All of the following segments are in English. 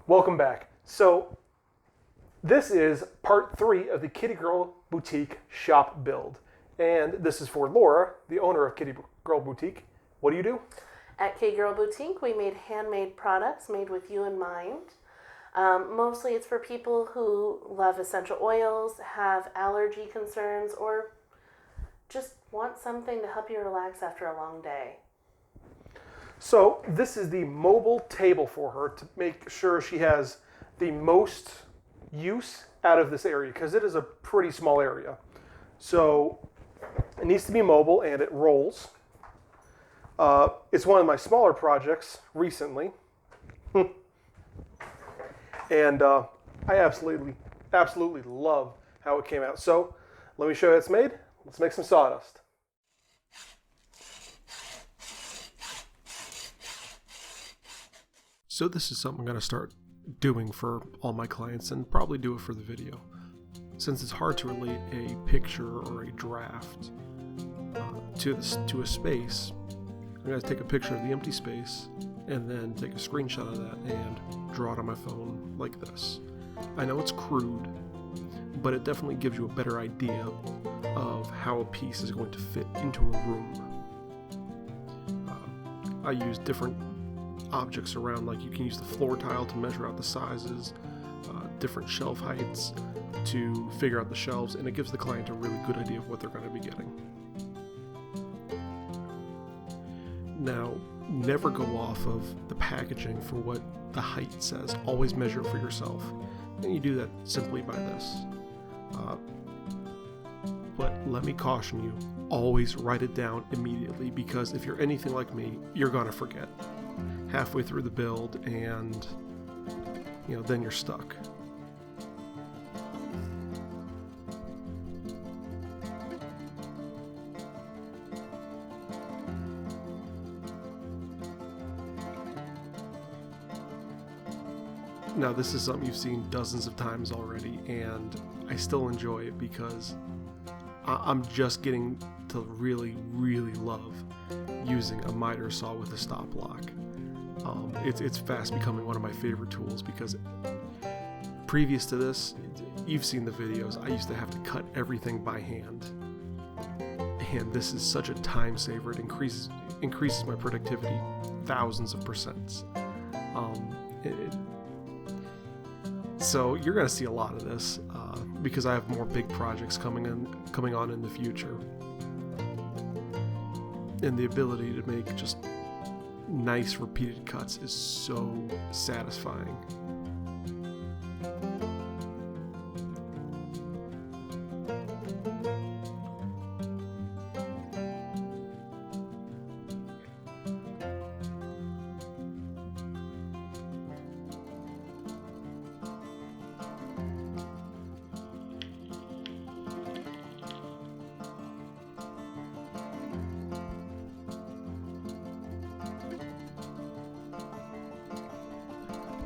Welcome back. So this is part 3 of the Kitty Girl Boutique shop build. And this is for Laura, the owner of Kitty Girl Boutique. What do you do? At Kitty Girl Boutique, we made handmade products made with you in mind. Mostly it's for people who love essential oils, have allergy concerns, or just want something to help you relax after a long day. So this is the mobile table for her to make sure she has the most use out of this area, because it is a pretty small area. So it needs to be mobile and it rolls. It's one of my smaller projects recently. And I absolutely love how it came out. So let me show you how it's made. Let's make some sawdust. So this is something I'm going to start doing for all my clients and probably do it for the video. Since it's hard to relate a picture or a draft to a space, I'm going to take a picture of the empty space and then take a screenshot of that and draw it on my phone like this. I know it's crude, but it definitely gives you a better idea of how a piece is going to fit into a room. I use different objects around, like you can use the floor tile to measure out the sizes, different shelf heights to figure out the shelves, and it gives the client a really good idea of what they're going to be getting. Now, never go off of the packaging for what the height says. Always measure it for yourself. And you do that simply by this. But let me caution you, always write it down immediately, because if you're anything like me, you're going to forget halfway through the build, and then you're stuck. Now, this is something you've seen dozens of times already, and I still enjoy it because I'm just getting to really, really love using a miter saw with a stop block. It's fast becoming one of my favorite tools, because previous to this, you've seen the videos, I used to have to cut everything by hand. And this is such a time saver. It increases my productivity thousands of percents. So you're going to see a lot of this because I have more big projects coming on in the future. And the ability to make just nice repeated cuts is so satisfying.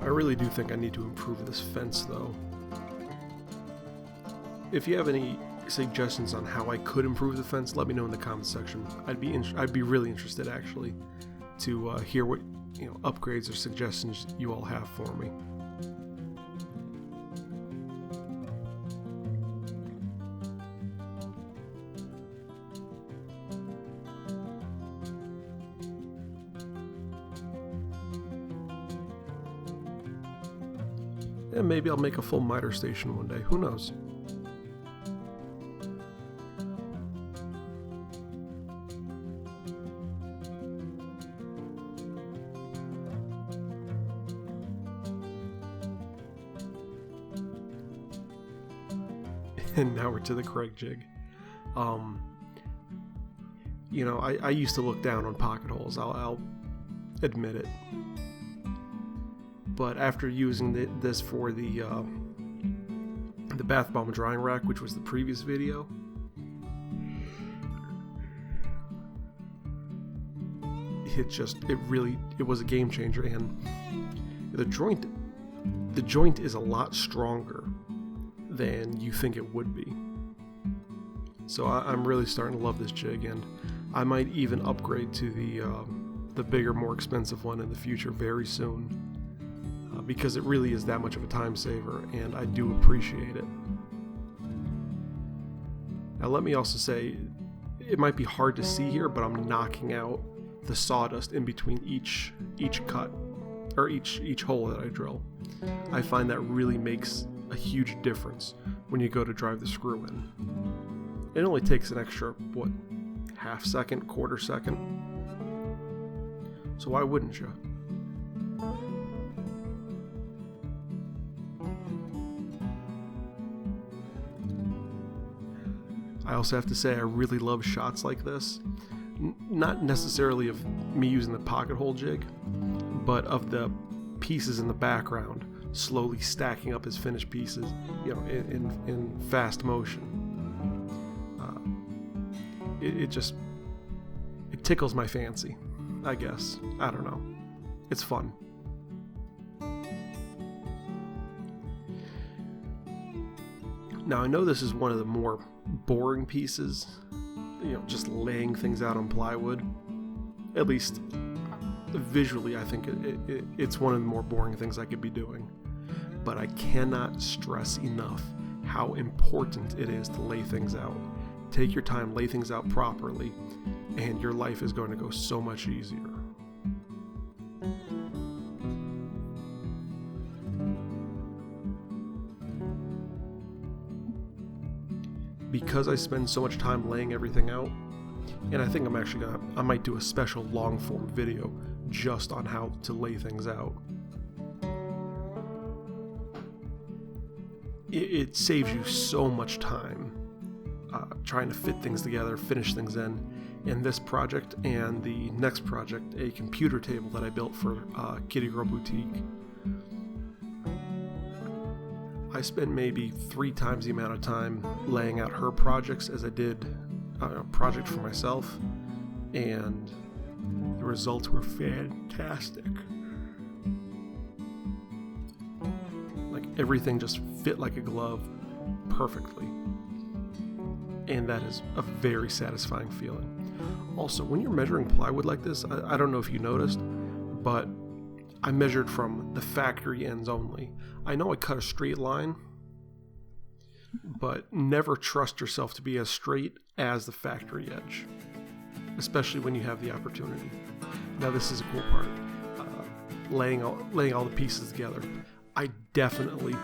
I really do think I need to improve this fence, though. If you have any suggestions on how I could improve the fence, let me know in the comments section. I'd be really interested, actually, to hear what upgrades or suggestions you all have for me. And maybe I'll make a full miter station one day. Who knows? And now we're to the Craig jig. I used to look down on pocket holes. I'll admit it. But after using this for the bath bomb drying rack, which was the previous video, it was a game changer, and the joint is a lot stronger than you think it would be. So I'm really starting to love this jig, and I might even upgrade to the bigger, more expensive one in the future very soon. because it really is that much of a time saver, and I do appreciate it. Now let me also say, it might be hard to see here, but I'm knocking out the sawdust in between each cut, or each hole that I drill. I find that really makes a huge difference when you go to drive the screw in. It only takes an extra, half second, quarter second? So why wouldn't you? I also have to say I really love shots like this. Not necessarily of me using the pocket hole jig, but of the pieces in the background slowly stacking up as finished pieces, in fast motion. It tickles my fancy, I guess. I don't know. It's fun. Now I know this is one of the more boring pieces, just laying things out on plywood. At least visually, I think it's one of the more boring things I could be doing. But I cannot stress enough how important it is to lay things out. Take your time, lay things out properly, and your life is going to go so much easier. Because I spend so much time laying everything out, and I think I might do a special long form video just on how to lay things out. It saves you so much time trying to fit things together, finish things in this project and the next project, a computer table that I built for Kitty Girl Boutique. I spent maybe 3 times the amount of time laying out her projects as I did a project for myself, and the results were fantastic. Like, everything just fit like a glove perfectly, and that is a very satisfying feeling. Also, when you're measuring plywood like this, I don't know if you noticed, but I measured from the factory ends only. I know I cut a straight line, but never trust yourself to be as straight as the factory edge, especially when you have the opportunity. Now this is a cool part, laying all the pieces together. I definitely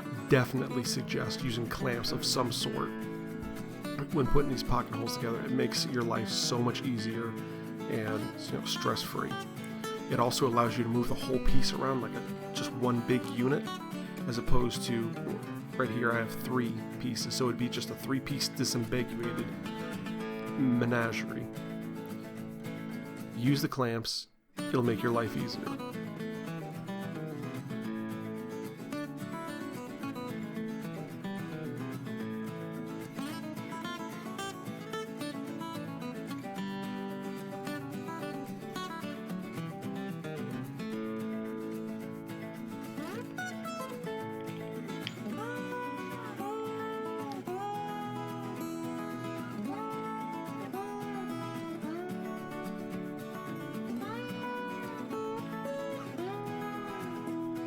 suggest using clamps of some sort when putting these pocket holes together. It makes your life so much easier and stress-free. It also allows you to move the whole piece around like just one big unit, as opposed to right here I have 3 pieces, so it'd be just a 3-piece disambiguated menagerie. Use the clamps, it'll make your life easier.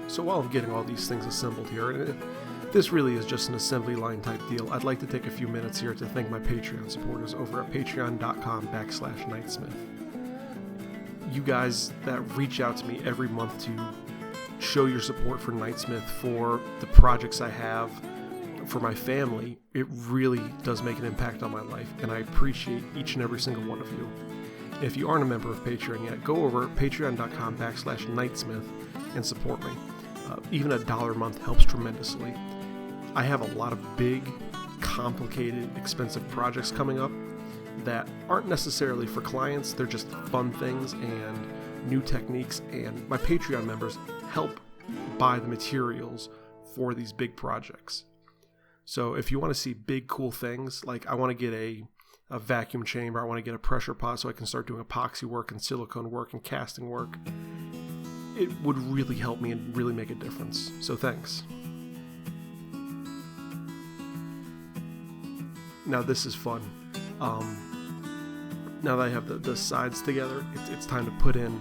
So while I'm getting all these things assembled here, and this really is just an assembly line type deal, I'd like to take a few minutes here to thank my Patreon supporters over at patreon.com/Knightsmith. You guys that reach out to me every month to show your support for Knightsmith, for the projects I have, for my family, it really does make an impact on my life, and I appreciate each and every single one of you. If you aren't a member of Patreon yet, go over patreon.com/Knightsmith and support me. Even $1 a month helps tremendously. I have a lot of big, complicated, expensive projects coming up that aren't necessarily for clients. They're just fun things and new techniques, and my Patreon members help buy the materials for these big projects. So if you want to see big, cool things, like I want to get a vacuum chamber, I want to get a pressure pot so I can start doing epoxy work and silicone work and casting work, it would really help me and really make a difference. So thanks. Now this is fun. Now that I have the sides together, it's time to put in,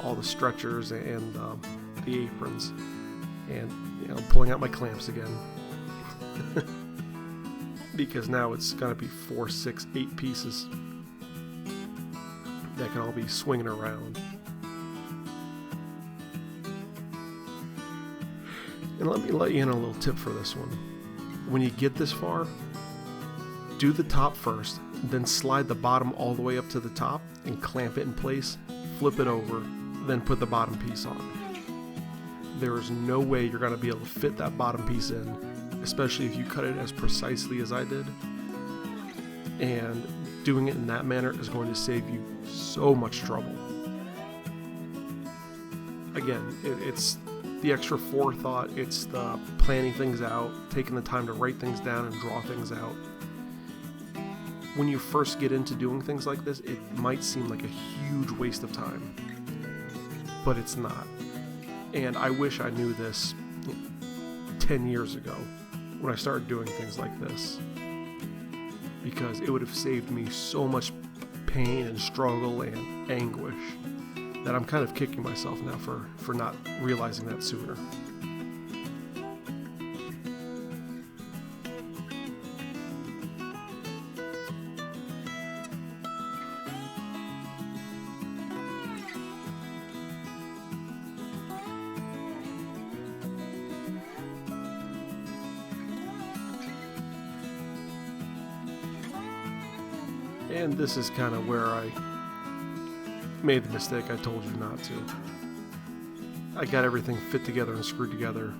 all the stretchers and the aprons, and pulling out my clamps again. Because now it's gonna be 4, 6, 8 pieces that can all be swinging around. And let me let you in a little tip for this one. When you get this far, do the top first, then slide the bottom all the way up to the top and clamp it in place, flip it over, then put the bottom piece on. There is no way you're going to be able to fit that bottom piece in, especially if you cut it as precisely as I did. And doing it in that manner is going to save you so much trouble. Again, it's the extra forethought, it's the planning things out, taking the time to write things down and draw things out. When you first get into doing things like this, it might seem like a huge waste of time, but it's not. And I wish I knew this 10 years ago when I started doing things like this, because it would have saved me so much pain and struggle and anguish that I'm kind of kicking myself now for not realizing that sooner. And this is kind of where I made the mistake I told you not to. I got everything fit together and screwed together,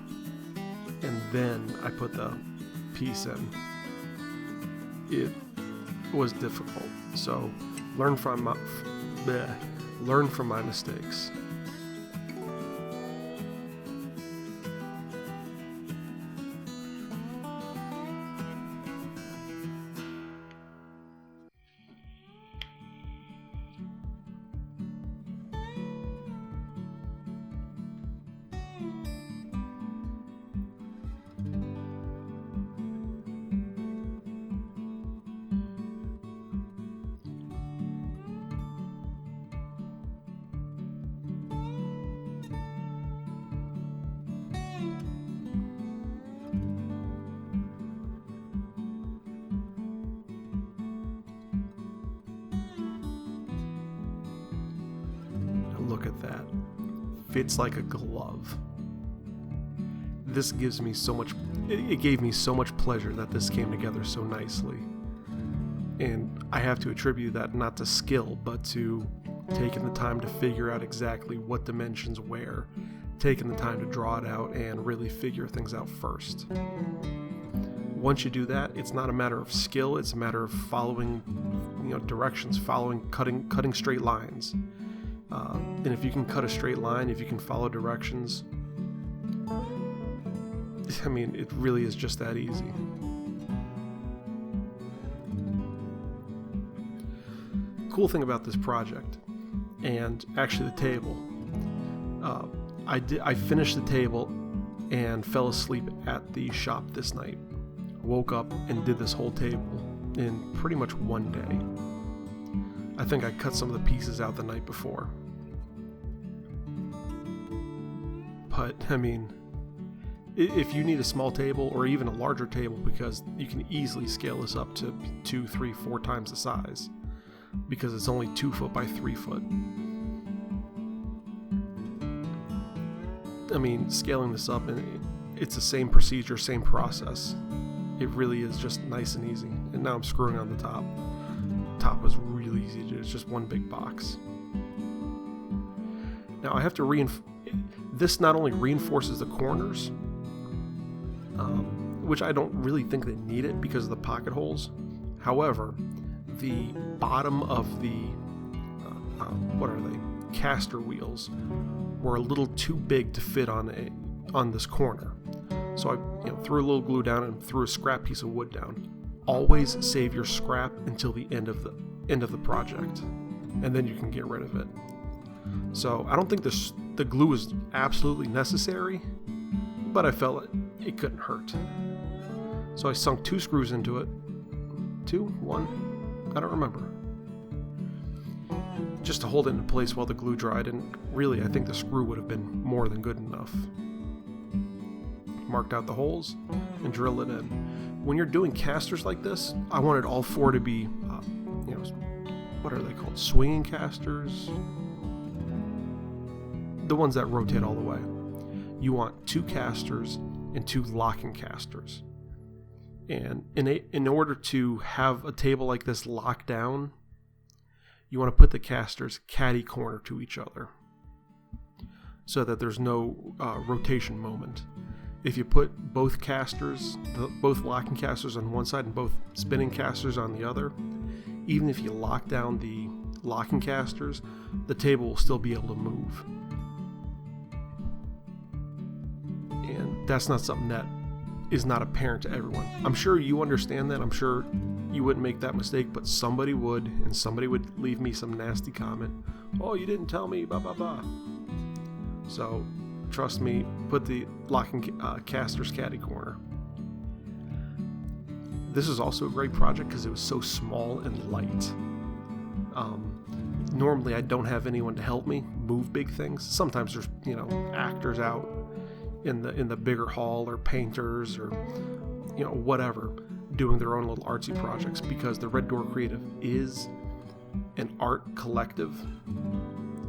and then I put the piece in. It was difficult, so learn from my mistakes. Look at that. Fits like a glove. This gives me so much, it gave me so much pleasure that this came together so nicely. And I have to attribute that not to skill, but to taking the time to figure out exactly what dimensions where, taking the time to draw it out and really figure things out first. Once you do that, it's not a matter of skill, it's a matter of following, directions, cutting straight lines. And if you can cut a straight line, if you can follow directions, I mean, it really is just that easy. Cool thing about this project, and actually the table, I finished the table and fell asleep at the shop this night. Woke up and did this whole table in pretty much one day. I think I cut some of the pieces out the night before. But, I mean, if you need a small table or even a larger table, because you can easily scale this up to 2, 3, 4 times the size, because it's only 2 foot by 3 foot. I mean, scaling this up, it's the same procedure, same process. It really is just nice and easy. And now I'm screwing on the top. Top was really easy to do. It's just one big box. Now I have to this not only reinforces the corners, which I don't really think they need it because of the pocket holes. However, the bottom of the caster wheels were a little too big to fit on this corner. So I threw a little glue down and threw a scrap piece of wood down. Always save your scrap until the end of the project, and then you can get rid of it. So I don't think the glue is absolutely necessary, but I felt it couldn't hurt. So I sunk 2 screws into it. 2? 1? I don't remember. just to hold it into place while the glue dried, and really I think the screw would have been more than good enough. Marked out the holes and drilled it in. When you're doing casters like this, I wanted all 4 to be, what are they called? Swinging casters? The ones that rotate all the way. You want 2 casters and 2 locking casters. And in order to have a table like this locked down, you want to put the casters catty corner to each other so that there's no rotation moment. If you put both casters, both locking casters on one side and both spinning casters on the other, even if you lock down the locking casters, the table will still be able to move. And that's not something that is not apparent to everyone. I'm sure you understand that. I'm sure you wouldn't make that mistake, but somebody would, and somebody would leave me some nasty comment. Oh, you didn't tell me, blah, blah, blah. So, trust me, put the locking casters catty corner. This is also a great project because it was so small and light. Normally I don't have anyone to help me move big things. Sometimes there's, actors out in the bigger hall, or painters, or whatever, doing their own little artsy projects, because the Red Door Creative is an art collective.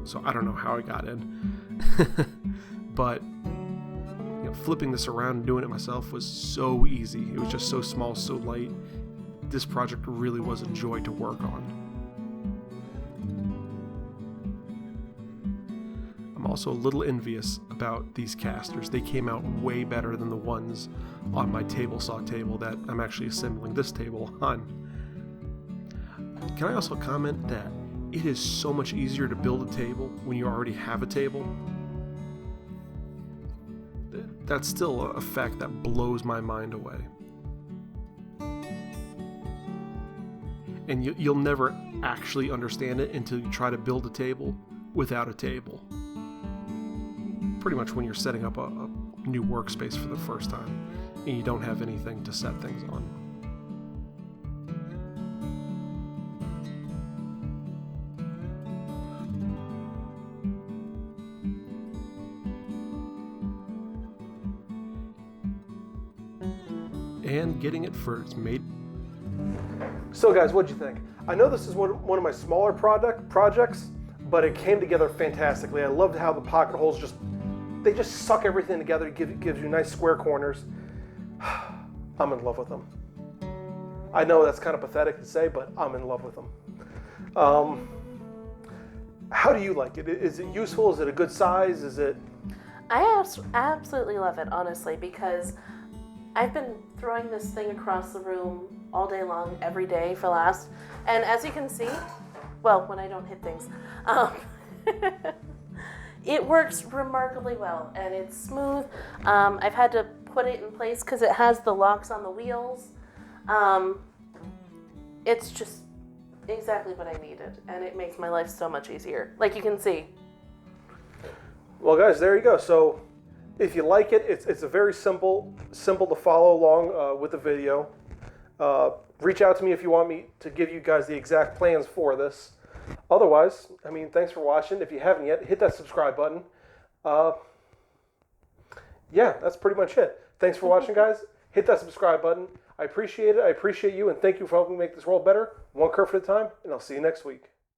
So I don't know how I got in. But flipping this around and doing it myself was so easy. It was just so small, so light. This project really was a joy to work on. I'm also a little envious about these casters. They came out way better than the ones on my table saw table that I'm actually assembling this table on. Can I also comment that it is so much easier to build a table when you already have a table? That's still a fact that blows my mind away. And you'll never actually understand it until you try to build a table without a table. Pretty much when you're setting up a new workspace for the first time and you don't have anything to set things on. And getting it for its made. So guys, what'd you think? I know this is one of my smaller projects, but it came together fantastically. I loved how the pocket holes just suck everything together. It gives you nice square corners. I'm in love with them. I know that's kind of pathetic to say, but I'm in love with them. How do you like it? Is it useful? Is it a good size? Is it? I absolutely love it, honestly, because I've been throwing this thing across the room all day long, every day for the last, and as you can see, well, when I don't hit things, it works remarkably well, and it's smooth. I've had to put it in place because it has the locks on the wheels. It's just exactly what I needed, and it makes my life so much easier, like you can see. Well, guys, there you go. So if you like it, it's a very simple to follow along with the video. Reach out to me if you want me to give you guys the exact plans for this. Otherwise, thanks for watching. If you haven't yet, hit that subscribe button. Yeah, that's pretty much it. Thanks for watching, guys. Hit that subscribe button. I appreciate it. I appreciate you, and thank you for helping make this world better, one kerf at a time, and I'll see you next week.